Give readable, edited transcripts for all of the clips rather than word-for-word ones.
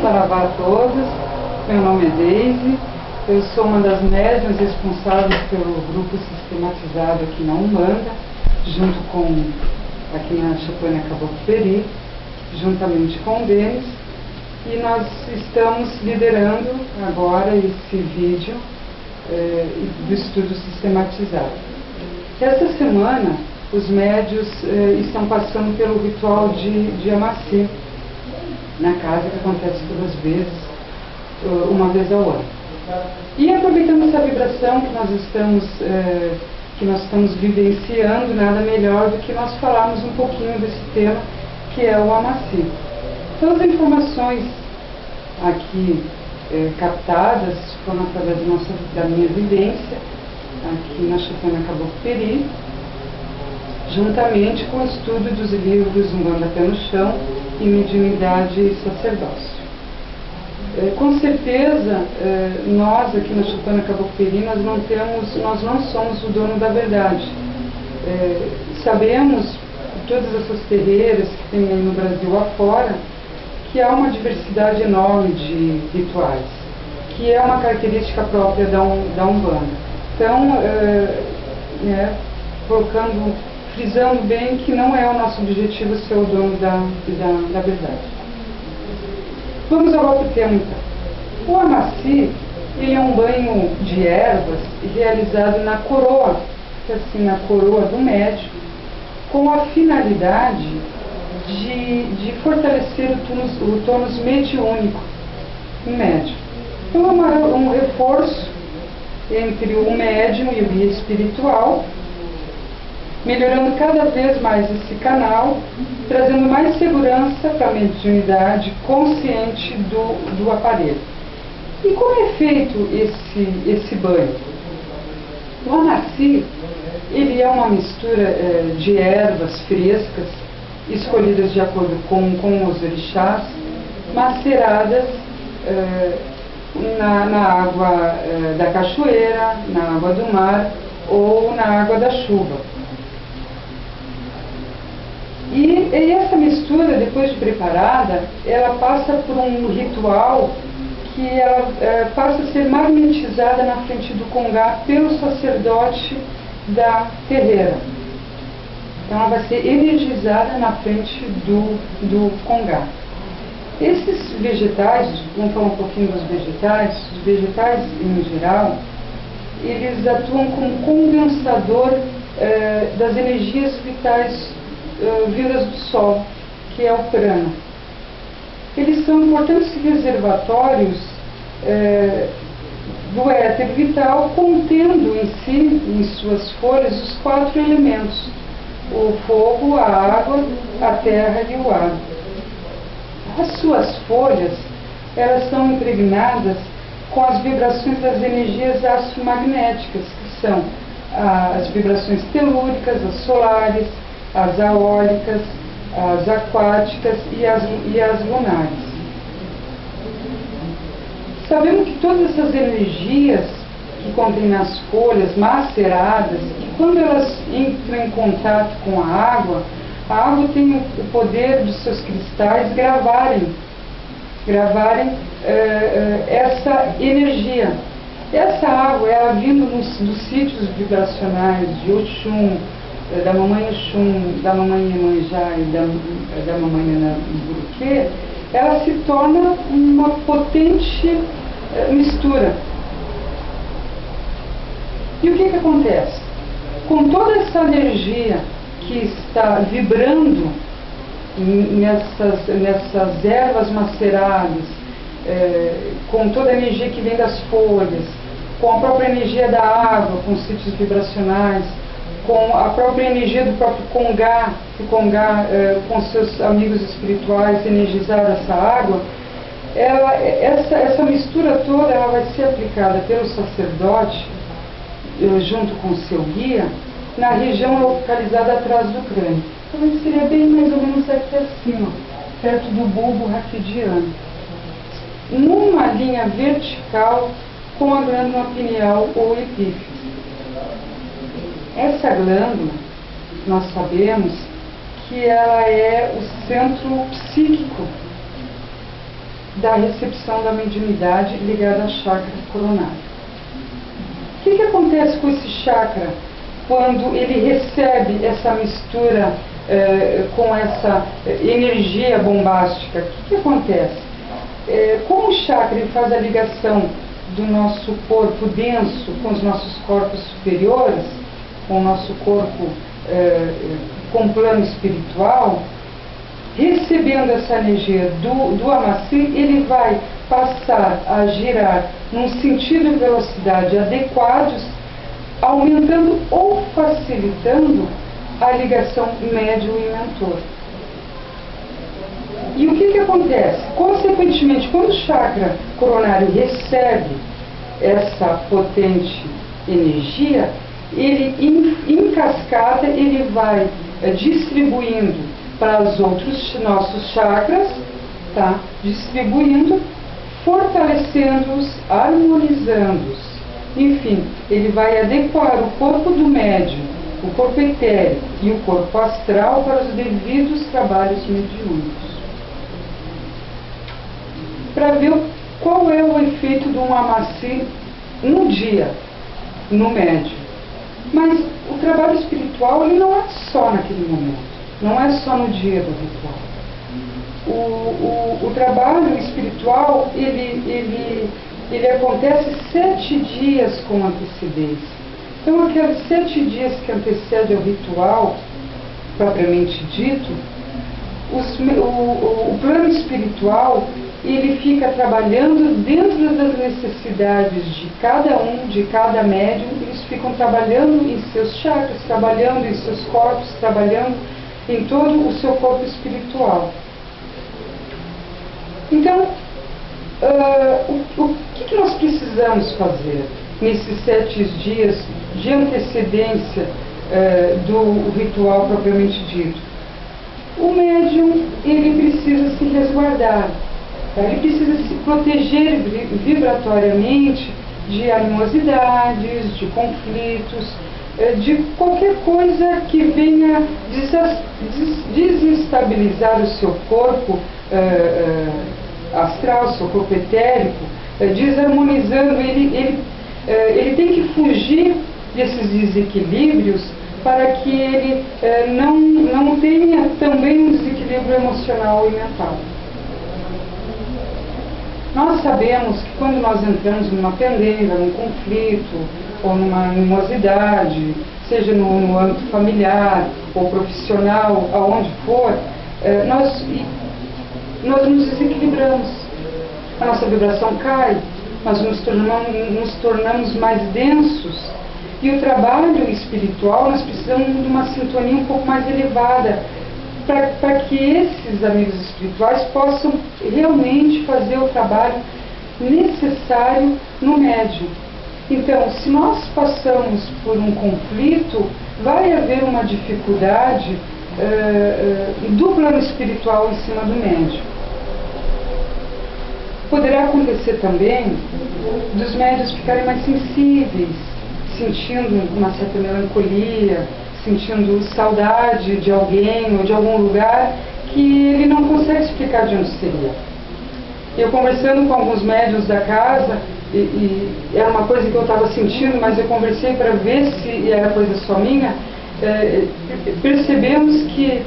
Saravá a todos, meu nome é Deise, eu sou uma das médiuns responsáveis pelo grupo sistematizado aqui na Umbanda, junto com, aqui na Choupana Caboclo Peri, juntamente com o Denis, e nós estamos liderando agora esse vídeo do estudo sistematizado. Essa semana, os médios estão passando pelo ritual de Amaci, na casa, que acontece 2 vezes, uma vez ao ano. E aproveitando essa vibração que nós estamos vivenciando, nada melhor do que nós falarmos um pouquinho desse tema, que é o Amaci. Então, as informações aqui captadas foram através da minha vivência, aqui na Choupana Caboclo Peri, juntamente com o estudo dos livros Umbanda Pé no Chão e Mediunidade e Sacerdócio. Com certeza, nós aqui na Choupana Caboclo Peri, nós não somos o dono da verdade. Sabemos, todas essas terreiras que tem aí no Brasil afora, que há uma diversidade enorme de rituais, que é uma característica própria da Umbanda. Então, frisando bem que não é o nosso objetivo ser o dono da verdade. Vamos ao outro tema então. O Amaci, ele é um banho de ervas realizado na coroa, assim, na coroa do médium, com a finalidade de fortalecer o tônus mediúnico do médium. Então é um reforço entre o médium e o guia espiritual, melhorando cada vez mais esse canal, trazendo mais segurança para a mediunidade consciente do aparelho. E como é feito esse banho? O Amaci, ele é uma mistura de ervas frescas, escolhidas de acordo com os orixás, maceradas na água da cachoeira, na água do mar ou na água da chuva. E essa mistura, depois de preparada, ela passa por um ritual que ela passa a ser magnetizada na frente do congá pelo sacerdote da terreira. Então ela vai ser energizada na frente do congá. Esses vegetais, vamos falar um pouquinho dos vegetais. Os vegetais, em geral, eles atuam como condensador das energias vitais vindas do Sol, que é o prana. Eles são importantes reservatórios do éter vital, contendo em si, em suas folhas, os 4 elementos: o fogo, a água, a terra e o ar. As suas folhas, elas são impregnadas com as vibrações das energias astromagnéticas, que são as vibrações telúricas, as solares, as aólicas, as aquáticas e as lunares. Sabemos que todas essas energias que contêm nas folhas maceradas, que quando elas entram em contato com a água tem o poder dos seus cristais gravarem essa energia. Essa água, ela vindo dos sítios vibracionais de Oxum, da mamãe Oxum, da mamãe Iemanjá e da mamãe Namburuquê, ela se torna uma potente mistura. E o que acontece? Com toda essa energia que está vibrando nessas ervas maceradas, com toda a energia que vem das folhas, com a própria energia da água, com os sítios vibracionais, com a própria energia do próprio congá, que o congá, com seus amigos espirituais, energizaram essa água, essa mistura toda ela vai ser aplicada pelo sacerdote junto com o seu guia, na região localizada atrás do crânio. Então ele seria bem mais ou menos aqui acima, perto do bulbo raquidiano, numa linha vertical com a glândula pineal ou epífise. Essa glândula, nós sabemos que ela é o centro psíquico da recepção da mediunidade ligada ao chakra coronário. O que acontece com esse chakra quando ele recebe essa mistura com essa energia bombástica? O que acontece? Como o chakra ele faz a ligação do nosso corpo denso com os nossos corpos superiores, com o nosso corpo com o plano espiritual, recebendo essa energia do Amaci, ele vai passar a girar num sentido e velocidade adequados, aumentando ou facilitando a ligação médium e mentor. E o que acontece? Consequentemente, quando o chakra coronário recebe essa potente energia, ele em cascata ele vai distribuindo para os outros nossos chakras, tá? Distribuindo, fortalecendo-os, harmonizando-os. Enfim, ele vai adequar o corpo do médium, o corpo etérico e o corpo astral para os devidos trabalhos mediúnicos. Para ver qual é o efeito de um Amaci no dia, no médium. Mas o trabalho espiritual ele não é só naquele momento, não é só no dia do ritual. O trabalho espiritual ele acontece 7 dias com antecedência. Então aqueles 7 dias que antecedem ao ritual, propriamente dito, o plano espiritual ele fica trabalhando dentro das necessidades de cada um, de cada médium. Eles ficam trabalhando em seus chakras, trabalhando em seus corpos, trabalhando em todo o seu corpo espiritual. Então, o que nós precisamos fazer nesses 7 dias de antecedência do ritual propriamente dito? O médium ele precisa se resguardar. Ele precisa se proteger vibratoriamente de animosidades, de conflitos, de qualquer coisa que venha desestabilizar o seu corpo astral, seu corpo etérico, desarmonizando. Ele tem que fugir desses desequilíbrios para que ele não tenha também um desequilíbrio emocional e mental. Nós sabemos que quando nós entramos numa pendenga, num conflito ou numa animosidade, seja no âmbito familiar ou profissional, aonde for, nós nos desequilibramos. A nossa vibração cai, nós nos tornamos mais densos. E o trabalho espiritual, nós precisamos de uma sintonia um pouco mais elevada, para que esses amigos espirituais possam realmente fazer o trabalho necessário no médium. Então, se nós passamos por um conflito, vai haver uma dificuldade do plano espiritual em cima do médium. Poderá acontecer também dos médiuns ficarem mais sensíveis, sentindo uma certa melancolia, sentindo saudade de alguém ou de algum lugar que ele não consegue explicar de onde seria. Eu conversando com alguns médiuns da casa, e era uma coisa que eu estava sentindo, mas eu conversei para ver se era coisa só minha, percebemos que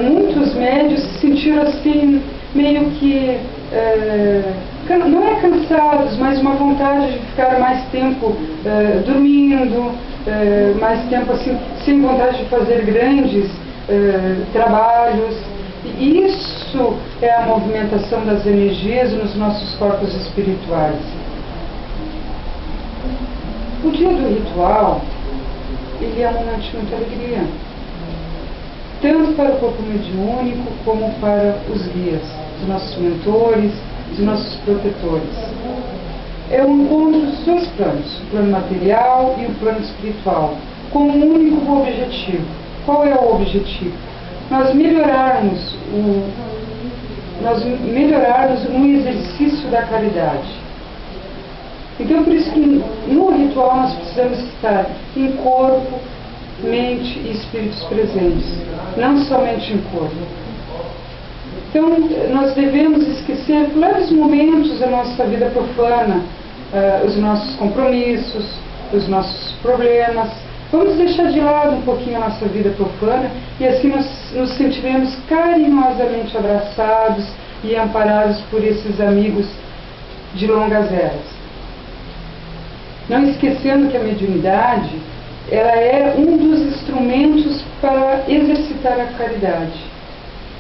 muitos médiuns se sentiram assim, meio que, não é cansados, mas uma vontade de ficar mais tempo dormindo, mais tempo assim, sem vontade de fazer grandes trabalhos. E isso é a movimentação das energias nos nossos corpos espirituais. O dia do ritual, ele é um momento de muita alegria, tanto para o corpo mediúnico como para os guias, os nossos mentores, os nossos protetores. é o encontro dos dois planos, o plano material e o plano espiritual, com um único objetivo. Qual é o objetivo? Nós melhorarmos no exercício da caridade. Então, por isso que no ritual nós precisamos estar em corpo, mente e espíritos presentes, não somente em corpo. Então, nós devemos esquecer por leves momentos da nossa vida profana, os nossos compromissos, os nossos problemas. Vamos deixar de lado um pouquinho a nossa vida profana e assim nós nos sentiremos carinhosamente abraçados e amparados por esses amigos de longas eras. Não esquecendo que a mediunidade, ela é um dos instrumentos para exercitar a caridade.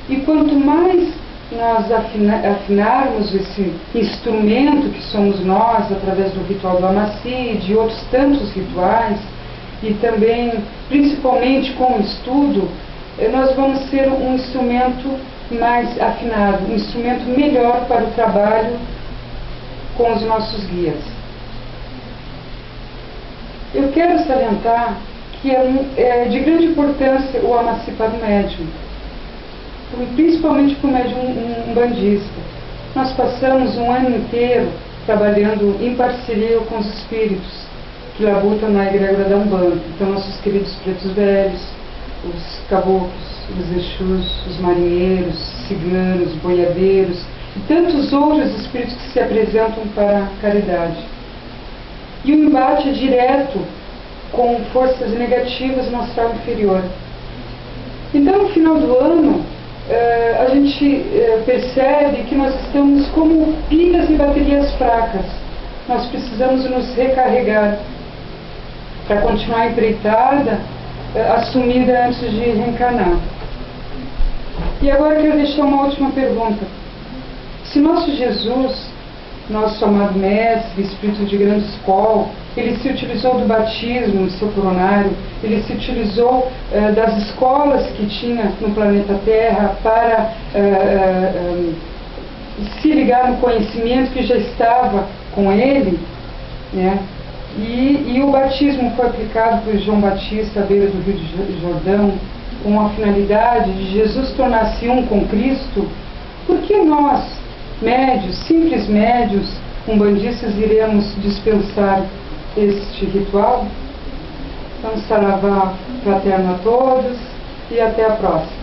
E quanto mais nós afinarmos esse instrumento que somos nós, através do ritual do Amaci e de outros tantos rituais, e também, principalmente com o estudo, nós vamos ser um instrumento mais afinado, um instrumento melhor para o trabalho com os nossos guias. Eu quero salientar que é de grande importância o Amaci para o médium, principalmente para o médium umbandista. Nós passamos um ano inteiro trabalhando em parceria com os espíritos que labutam na egrégora da Umbanda. Então, nossos queridos pretos velhos, os caboclos, os exus, os marinheiros, ciganos, boiadeiros e tantos outros espíritos que se apresentam para a caridade. E o embate é direto com forças negativas no astral inferior. Então, no final do ano, a gente percebe que nós estamos como pilhas e baterias fracas. Nós precisamos nos recarregar para continuar a empreitada assumida antes de reencarnar. E agora eu quero deixar uma última pergunta. Se nosso Jesus, nosso amado Mestre, Espírito de grande escola, ele se utilizou do batismo no seu coronário, ele se utilizou das escolas que tinha no planeta Terra para se ligar no conhecimento que já estava com ele, né? E o batismo foi aplicado por João Batista à beira do Rio de Jordão, com a finalidade de Jesus tornar-se um com Cristo. Por que nós, médios, simples médios, umbandistas, iremos dispensar este ritual? Então, saravá fraterno a todos e até a próxima.